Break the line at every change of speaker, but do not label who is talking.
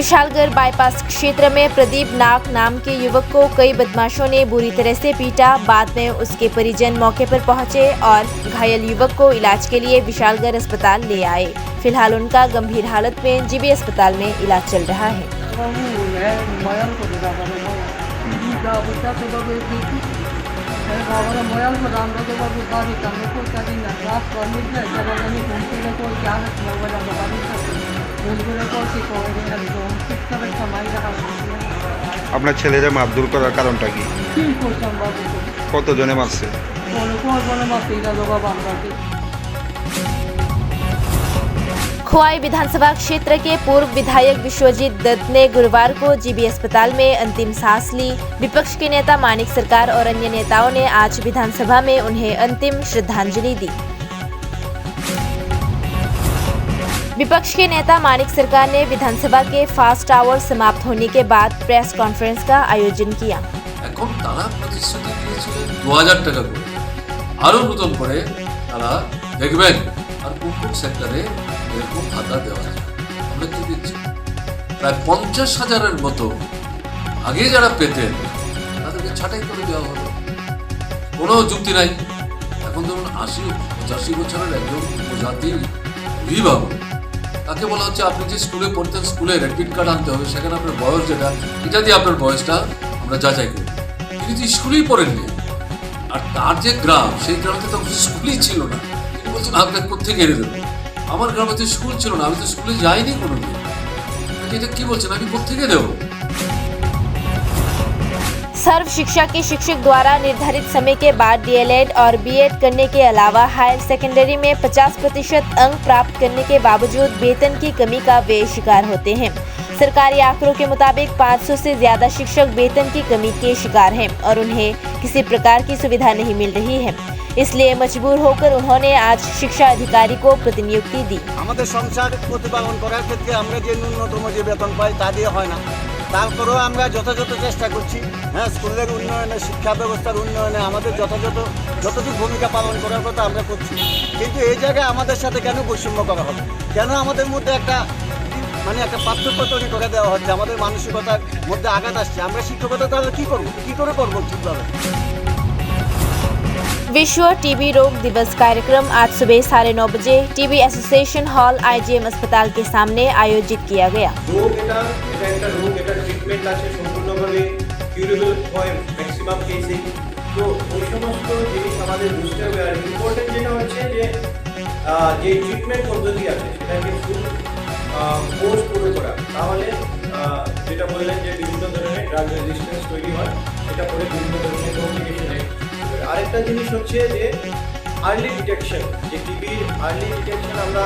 Vishalgarh bypass क्षेत्र में प्रदीप नाग नाम के युवक को कई बदमाशों ने बुरी तरह से पीटा। बाद में उसके परिजन मौके पर पहुंचे और घायल युवक को इलाज के लिए विशालगढ़ अस्पताल ले आए। फिलहाल उनका गंभीर हालत में जीबी अस्पताल में इलाज चल रहा है।
আপনার ছেলেদের মারধর করার কারণটা কি? কতজনে মারছে?
खोवाई विधानसभा क्षेत्र के पूर्व विधायक विश्वजीत दत्त ने गुरुवार को जीबी अस्पताल में अंतिम सांस ली। विपक्ष के नेता मानिक सरकार और अन्य नेताओं ने आज विधानसभा में उन्हें अंतिम श्रद्धांजलि दी। विपक्ष के नेता मानिक सरकार ने विधानसभा के फास्ट आवर समाप्त होने के बाद प्रेस कॉन्फ्रेंस का आयोजन किया।
এখন তারা প্রতিশ্রুতি দিয়েছিলেন 2000 টাকা করে, আরো নতুন করে তারা দেখবেন আর কোন কোন সেক্টরে এরকম ভাতা দেওয়া যায়। আমরা কি দিচ্ছি প্রায় 50,000-এর মতো আগে যারা পেতেন তাদেরকে ছাঁটাই করে দেওয়া হলো, কোনো যুক্তি নাই। এখন ধরুন 80-85 বছরের একজন উপজাতি অভিভাবক, তাকে বলা হচ্ছে আপনি যে স্কুলে পড়তেন স্কুলে অ্যাডমিট কার্ড আনতে হবে, সেখানে আপনার বয়স যেটা এটা দিয়ে আপনার বয়সটা আমরা যাচাই করি। তিনি তো স্কুলেই পড়েননি, আর তার যে গ্রাম সেই গ্রামে তো স্কুলই ছিল না। তিনি বলছেন আপনাকে কোথেকে এনে দেবো, আমার গ্রামে তো স্কুল ছিল না, আমি তো স্কুলে যাইনি কোনোদিন। এটা কি বলছেন, আমি কোথেকে দেবো?
सर्व शिक्षा के शिक्षक द्वारा निर्धारित समय के बाद डीएलएड और बीएड करने के अलावा हायर सेकेंडरी में 50% अंक प्राप्त करने के बावजूद वेतन की कमी का वे शिकार होते हैं। सरकारी आंकड़ों के मुताबिक 500 से ज्यादा शिक्षक वेतन की कमी के शिकार हैं और उन्हें किसी प्रकार की सुविधा नहीं मिल रही है। इसलिए मजबूर होकर उन्होंने आज शिक्षा अधिकारी को प्रतिनियुक्ति दी।
আমাদের সংসার প্রতিপালন করার ক্ষেত্রে আমরা যে ন্যূনতম যে বেতন পাই তা দিয়ে হয় না, তারপরেও আমরা যথাযথ চেষ্টা করছি। হ্যাঁ, স্কুলের উন্নয়নে, শিক্ষা ব্যবস্থার উন্নয়নে আমাদের যতটুকু ভূমিকা পালন করার কথা আমরা করছি। কিন্তু এই জায়গায় আমাদের সাথে কেন বৈষম্য করা হবে, কেন আমাদের মধ্যে একটা পার্থক্য তৈরি করে দেওয়া হচ্ছে, আমাদের মানসিকতার মধ্যে আঘাত আসছে। আমরা শিক্ষকতা তাহলে কি করে করবো ঠিকভাবে?
विश्व टीबी रोग दिवस कार्यक्रम आज सुबह 9:30 बजे टीबी एसोसिएशन हॉल आईजीएम अस्पताल के सामने आयोजित किया गया।
রোগ এটা একটা রোগ, এটা ট্রিটমেন্ট আছে সম্পূর্ণভাবে কিউরেবল হয় ম্যাক্সিমাম কেসে। তো ওই সমস্ত জিনিস আমাদের বুঝতে হবে। আর ইম্পর্টেন্ট যেটা হচ্ছে যে যে ট্রিটমেন্ট পদ্ধতি আছে সেটাকে ফুল কোর্স করে করা, তাহলে যেটা বললেন যে বিভিন্ন ধরনের ড্রাগ রেজিস্ট্যান্স তৈরি হয়, সেটা করে বিভিন্ন ধরনের কমপ্লিকেশনে। আরেকটা জিনিস হচ্ছে যে আর্লি ডিটেকশন, যে টিবির আর্লি ডিটেকশন আমরা